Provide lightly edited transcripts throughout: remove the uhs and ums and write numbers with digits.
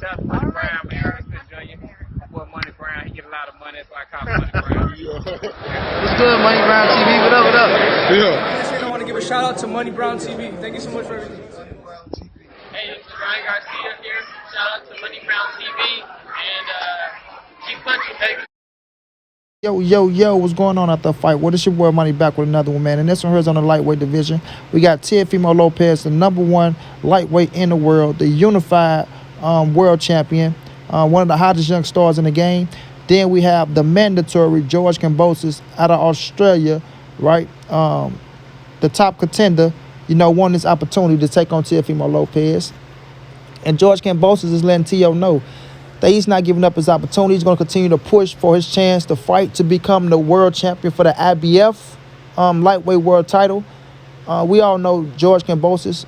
That's Money Brown, man. Ernest Jr. Boy, Money Brown, he get a lot of money, so I call him Money Brown. What's good, Money Brown TV? What up, what up? Yeah. I want to give a shout out to Money Brown TV. Thank you so much for everything. Hey, this is Ryan Garcia here. Shout out to Money Brown TV and keep punching, baby. Yo, what's going on after the fight? Well, this your boy Money back with another one, man. And this one here is on the lightweight division. We got Teofimo Lopez, the #1 lightweight in the world, the unified world champion, one of the hottest young stars in the game. Then we have the mandatory George Kambosos out of Australia, right? The top contender, won this opportunity to take on Teofimo Lopez. And George Kambosos is letting Teo know that he's not giving up his opportunity. He's going to continue to push for his chance to fight to become the world champion for the IBF lightweight world title. We all know George Kambosos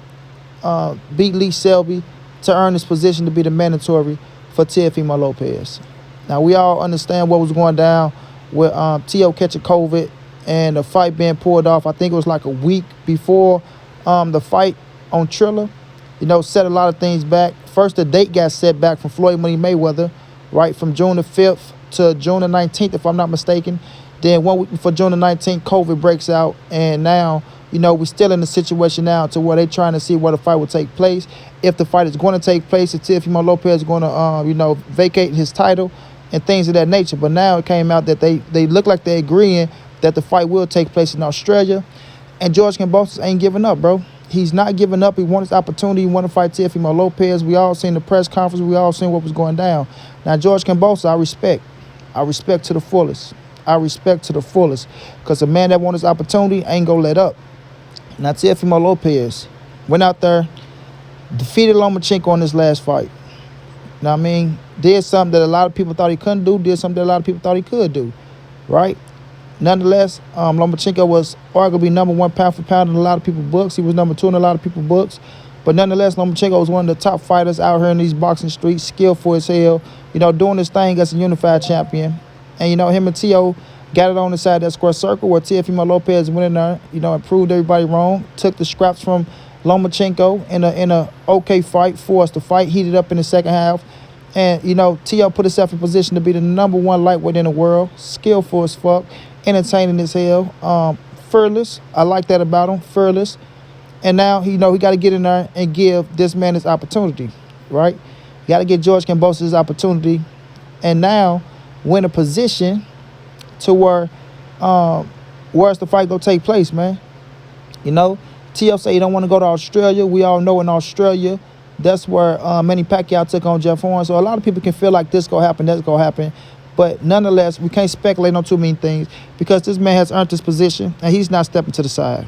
beat Lee Selby to earn his position to be the mandatory for Teofimo Lopez. Now, we all understand what was going down with Teo catching COVID and the fight being pulled off. I think it was like a week before the fight on Triller. Set a lot of things back. First, the date got set back from Floyd Money Mayweather, right, from June the 5th to June the 19th, if I'm not mistaken. Then 1 week before June the 19th, COVID breaks out. And now, we're still in the situation now to where they're trying to see where the fight will take place. If the fight is going to take place, if Teofimo Lopez is going to, vacate his title and things of that nature. But now it came out that they look like they're agreeing that the fight will take place in Australia. And George Kambosos ain't giving up, bro. He's not giving up. He won his opportunity. He wanted to fight Teofimo Lopez. We all seen the press conference. We all seen what was going down. Now, George Kambosos, I respect. I respect to the fullest. I respect to the fullest. Because a man that won his opportunity ain't going to let up. Now, Teofimo Lopez went out there, defeated Lomachenko on his last fight. Now, I mean, did something that a lot of people thought he couldn't do, did something that a lot of people thought he could do, right? Nonetheless, Lomachenko was arguably #1 pound for pound in a lot of people's books. He was #2 in a lot of people's books. But nonetheless, Lomachenko was one of the top fighters out here in these boxing streets, skillful as hell, doing his thing as a unified champion. And, him and Teo got it on the side of that square circle where Teofimo Lopez went in there, and proved everybody wrong, took the scraps from Lomachenko in a okay fight, forced the fight, heated up in the second half. And, Teo put himself in position to be the #1 lightweight in the world, skillful as fuck, entertaining as hell, fearless. I like that about him, fearless. And now, he got to get in there and give this man his opportunity, right? You got to get George Kambosos his opportunity. And now, we're in a position to where, where's the fight going to take place, man? Teo say he don't want to go to Australia. We all know in Australia, that's where Manny Pacquiao took on Jeff Horn. So a lot of people can feel like this going to happen, that's going to happen. But nonetheless, we can't speculate on too many things because this man has earned his position and he's not stepping to the side.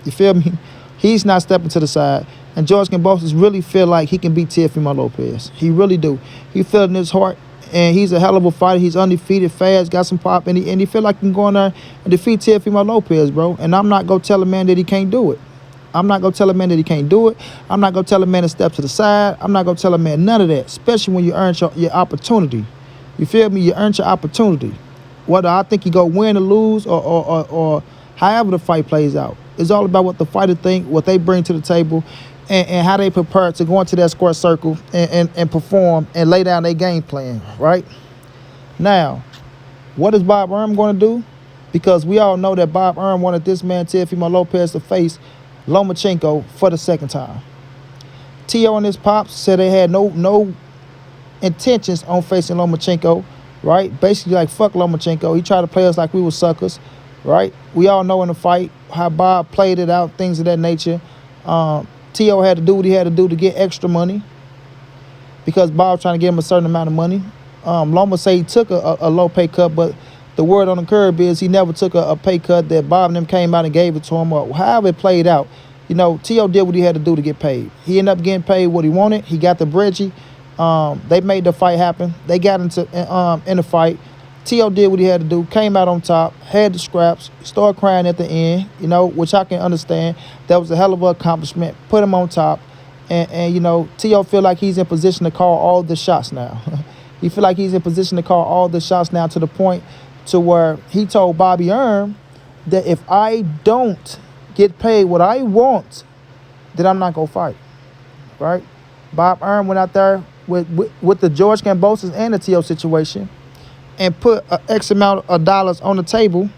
You feel me? He's not stepping to the side. And George Kambosos really feel like he can beat Teofimo Lopez. He really do. He feel it in his heart. And he's a hell of a fighter. He's undefeated, fast, got some pop. And he feel like he can go in there and defeat Teofimo Lopez, bro. And I'm not going to tell a man that he can't do it. I'm not going to tell a man that he can't do it. I'm not going to tell a man to step to the side. I'm not going to tell a man none of that, especially when you earn your opportunity. You feel me? You earned your opportunity. Whether I think you go win or lose or however the fight plays out. It's all about what the fighter think, what they bring to the table, and how they prepare to go into that square circle and perform and lay down their game plan, right? Now, what is Bob Arum going to do? Because we all know that Bob Arum wanted this man, Teofimo Lopez, to face Lomachenko for the second time. Teo and his pops said they had no intentions on facing Lomachenko, right? Basically, like, fuck Lomachenko. He tried to play us like we were suckers, right? We all know in the fight how Bob played it out, things of that nature. Teo had to do what he had to do to get extra money because Bob was trying to give him a certain amount of money. Loma say he took a low pay cut, but the word on the curb is he never took a pay cut that Bob and them came out and gave it to him. Or however it played out, Teo did what he had to do to get paid. He ended up getting paid what he wanted. He got the bridgie. They made the fight happen. They got into in the fight. Teo did what he had to do, came out on top, had the scraps, started crying at the end, which I can understand. That was a hell of an accomplishment. Put him on top. And Teo feel like he's in position to call all the shots now. He feel like he's in position to call all the shots now to the point to where he told Bobby Arum that if I don't get paid what I want, then I'm not going to fight, right? Bob Arum went out there with the George Kambosos and the T.O. situation, and put a X amount of dollars on the table.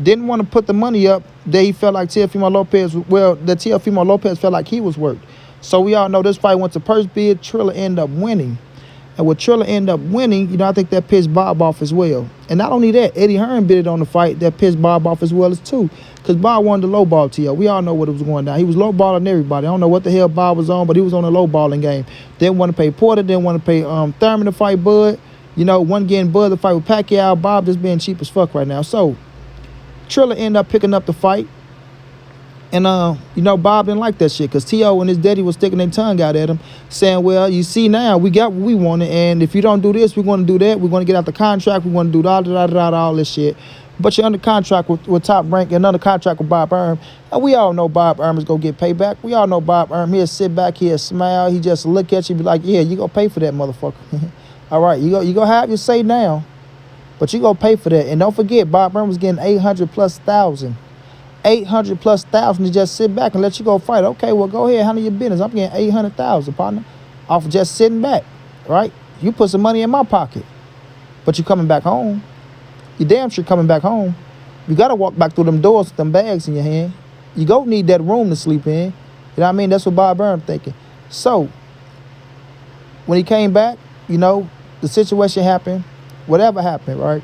Didn't want to put the money up that he felt like Teofimo Lopez, that Teofimo Lopez felt like he was worth. So we all know this fight went to purse bid. Triller ended up winning. And with Triller ended up winning, I think that pissed Bob off as well. And not only that, Eddie Hearn bid it on the fight that pissed Bob off as well as too. Because Bob wanted to lowball T.O. We all know what it was going down. He was lowballing everybody. I don't know what the hell Bob was on, but he was on a lowballing game. Didn't want to pay Porter, didn't want to pay Thurman to fight Bud. One getting Bud to fight with Pacquiao. Bob just being cheap as fuck right now. So Triller ended up picking up the fight. And, Bob didn't like that shit because T.O. and his daddy was sticking their tongue out at him saying, well, you see now, we got what we wanted. And if you don't do this, we're going to do that. We're going to get out the contract. We're going to do all this shit. But you're under contract with Top Rank and under contract with Bob Erm. And we all know Bob Erm is going to get payback. We all know Bob Erm. He'll sit back, he'll smile. He just look at you and be like, yeah, you going to pay for that, motherfucker. All right, you going to have your say now. But you going to pay for that. And don't forget, Bob Erm was getting $800,000+. $800,000+ to just sit back and let you go fight. Okay, well, go ahead, handle your business. I'm getting $800,000, partner, off of just sitting back, right? You put some money in my pocket, but you coming back home. You damn sure coming back home. You got to walk back through them doors with them bags in your hand. You go need that room to sleep in. You know what I mean? That's what Bob Erm thinking. So, when he came back, the situation happened. Whatever happened, right?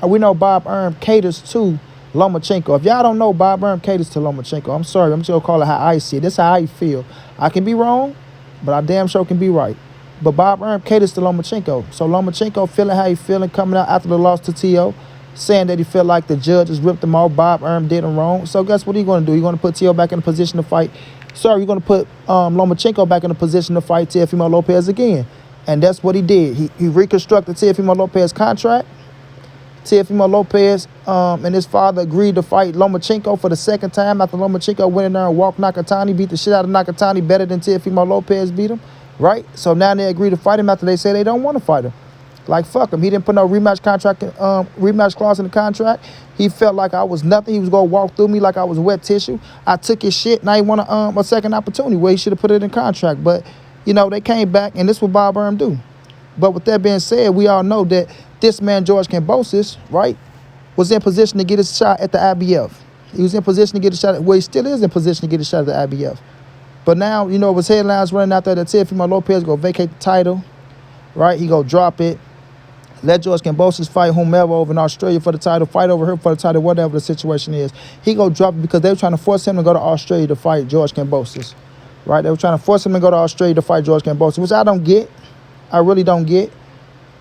And we know Bob Erm caters to Lomachenko. If y'all don't know, Bob Erm caters to Lomachenko. I'm sorry. I'm just going to call it how I see it. This is how I feel. I can be wrong, but I damn sure can be right. But Bob Erm caters to Lomachenko. So Lomachenko feeling how he feeling coming out after the loss to T.O., saying that he felt like the judges ripped him off. Bob Erm did him wrong. So guess what he's going to do? He's going to put T.O. back in a position to fight. Sorry, you're going to put Lomachenko back in a position to fight Teofimo Lopez again. And that's what he did. He reconstructed Teofimo Lopez's contract. Teofimo Lopez and his father agreed to fight Lomachenko for the second time after Lomachenko went in there and walked Nakatani, beat the shit out of Nakatani better than Teofimo Lopez beat him, right? So now they agree to fight him after they say they don't want to fight him. Like, fuck him. He didn't put no rematch clause in the contract. He felt like I was nothing. He was going to walk through me like I was wet tissue. I took his shit. Now he want a second opportunity where he should have put it in contract. But, they came back, and this is what Bob Erm do. But with that being said, we all know that this man, George Kambosos, right, was in position to get his shot at the IBF. He was in position to get a shot he still is in position to get a shot at the IBF. But now, it was headlines running out there that Teofimo Lopez go vacate the title, right? He go drop it. Let George Kambosos fight whomever over in Australia for the title, fight over here for the title, whatever the situation is. He go drop it because they were trying to force him to go to Australia to fight George Kambosos, right? They were trying to force him to go to Australia to fight George Kambosos, which I don't get. I really don't get.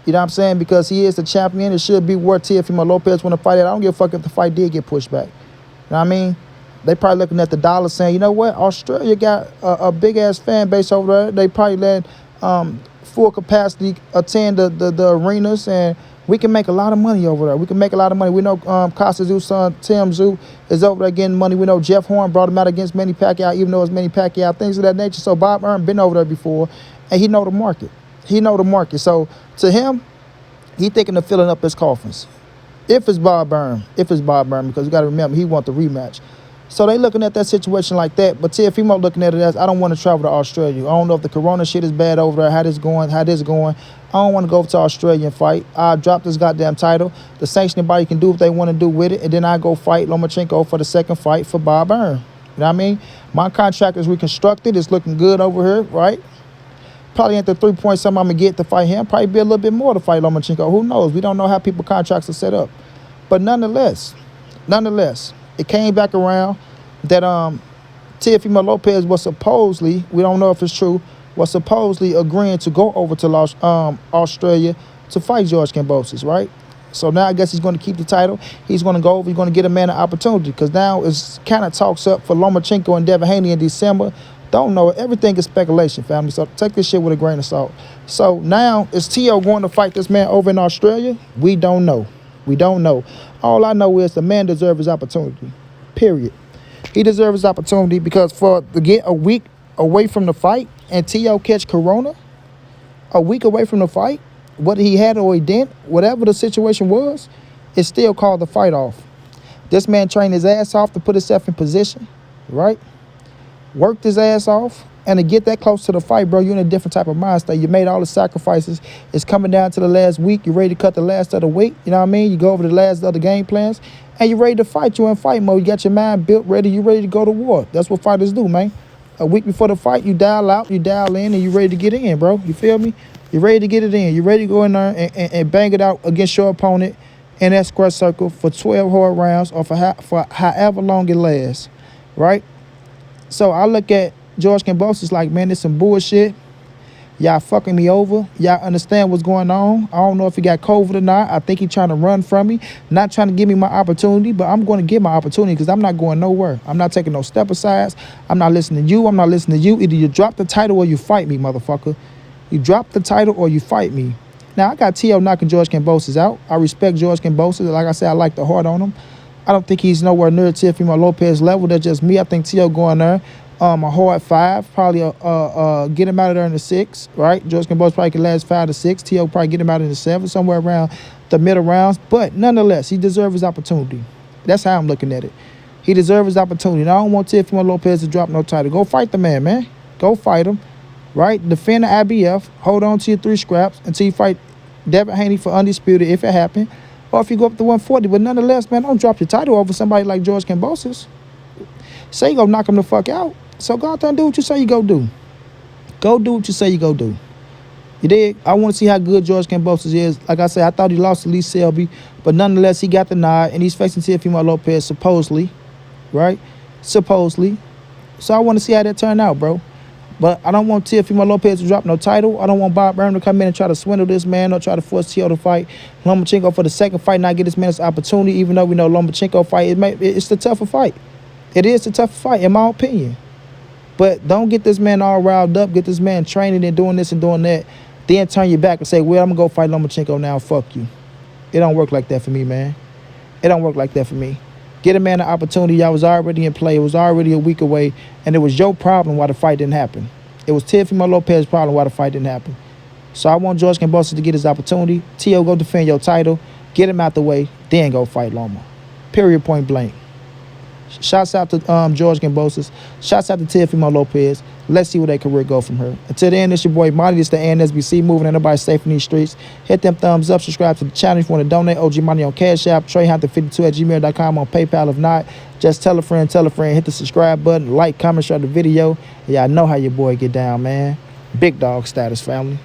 You know what I'm saying? Because he is the champion. It should be worth Teofimo Lopez want to fight it. I don't give a fuck if the fight did get pushed back. You know what I mean? They probably looking at the dollar saying, you know what? Australia got a big-ass fan base over there. They probably let full capacity attend the arenas, and we can make a lot of money over there. We can make a lot of money. We know Costa Zoo's son, Tim Zoo, is over there getting money. We know Jeff Horn brought him out against Manny Pacquiao, even though it's Manny Pacquiao, things of that nature. So Bob Erm been over there before, and he know the market. So to him, he thinking of filling up his coffins. If it's Bob Erm, because you got to remember, he want the rematch. So they looking at that situation like that. But Teofimo looking at it as, I don't want to travel to Australia. I don't know if the corona shit is bad over there, how this going. I don't want to go over to Australia and fight. I drop this goddamn title. The sanctioning body can do what they want to do with it. And then I go fight Lomachenko for the second fight for Bob Erm. You know what I mean? My contract is reconstructed. It's looking good over here, right? Probably ain't the 3 points something I'm going to get to fight him. Probably be a little bit more to fight Lomachenko. Who knows? We don't know how people contracts are set up. But nonetheless, it came back around that Teofimo Lopez was supposedly, we don't know if it's true, was supposedly agreeing to go over to Australia to fight George Kambosos, right? So now I guess he's going to keep the title. He's going to go over. He's going to get a man an opportunity because now it's kind of talks up for Lomachenko and Devin Haney in December. Don't know. Everything is speculation, family. So take this shit with a grain of salt. So now is T.O. going to fight this man over in Australia? We don't know. All I know is the man deserves his opportunity. Period. He deserves his opportunity because to get a week away from the fight and T.O. catch corona, a week away from the fight, whether he had it or he didn't, whatever the situation was, it's still called the fight off. This man trained his ass off to put himself in position, right? Worked his ass off, And to get that close to the fight, bro, you're in a different type of mind state. You made all the sacrifices. It's coming down to the last week. You're ready to cut the last of the week. You know what I mean? You go over the last of the game plans, and you're ready to fight. You're in fight mode. You got your mind built, ready. You're ready to go to war. That's what fighters do, man. A week before the fight, you dial out, you dial in, and you're ready to get in, bro. You feel me? You're ready to get it in. You're ready to go in there and bang it out against your opponent in that square circle for 12 hard rounds or for however long it lasts, right? So I look at George Kambosos like, man, this some bullshit. Y'all fucking me over. Y'all understand what's going on. I don't know if he got COVID or not. I think he's trying to run from me, not trying to give me my opportunity, but I'm going to get my opportunity because I'm not going nowhere. I'm not taking no step asides. I'm not listening to you. I'm not listening to you. Either you drop the title or you fight me, motherfucker. You drop the title or you fight me. Now, I got T.O. knocking George Kambosos out. I respect George Kambosos. Like I said, I like the heart on him. I don't think he's nowhere near Teofimo Lopez level. That's just me. I think T.O. going there. A hard 5, probably get him out of there in the 6, right? George Kambosos probably can last 5 to 6. T.O. probably get him out in the 7, somewhere around the middle rounds. But nonetheless, he deserves his opportunity. That's how I'm looking at it. He deserves his opportunity. And I don't want Teofimo Lopez to drop no title. Go fight the man. Go fight him, right? Defend the IBF. Hold on to your 3 scraps until you fight Devin Haney for undisputed if it happened. Or if you go up to 140. But nonetheless, man, don't drop your title over somebody like George Kambosos. Say you go knock him the fuck out. So go out there and do what you say you go do. Go do what you say you go do. You dig? I want to see how good George Kambosos is. Like I said, I thought he lost to Lee Selby, but nonetheless, he got the nod, and he's facing Teofimo Lopez supposedly, right? Supposedly. So I want to see how that turned out, bro. But I don't want Teofimo Lopez to drop no title. I don't want Bob Burnham to come in and try to swindle this man or try to force T.O. to fight Lomachenko for the second fight, not get this man this opportunity, even though we know Lomachenko fight, it's the tougher fight. It is the tougher fight, in my opinion. But don't get this man all riled up, get this man training and doing this and doing that, then turn your back and say, well, I'm going to go fight Lomachenko now, fuck you. It don't work like that for me, man. It don't work like that for me. Get a man an opportunity. Y'all was already in play. It was already a week away, and it was your problem why the fight didn't happen. It was Teofimo Lopez's problem why the fight didn't happen. So I want George Kambosos to get his opportunity. T.O. go defend your title, get him out the way, then go fight Loma. Period, point blank. Shouts out to George Kambosos. Shouts out to Teofimo Lopez. Let's see where their career go from here. Until then, it's your boy Monty. It's the ANSBC, moving everybody safe in these streets. Hit them thumbs up. Subscribe to the channel if you want to donate. OG Money on Cash App. TreyHunter52@gmail.com on PayPal. If not, just tell a friend. Hit the subscribe button. Like, comment, share the video. Yeah, I know how your boy get down, man. Big dog status, family.